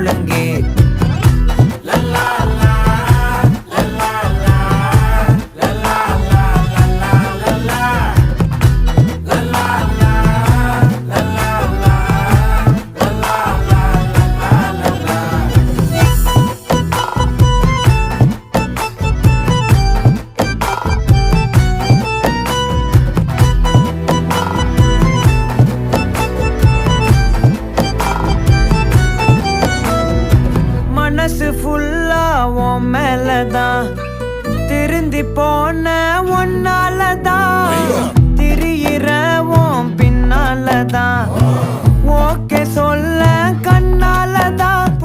முழங்கே. மனசு ஃபுல்லா உன் மேலதான், திருந்தி போன ஒன்னாலதான், திரியிற உன் பின்னாலதான், ஓகே சொல்ல கண்ணாலதான்,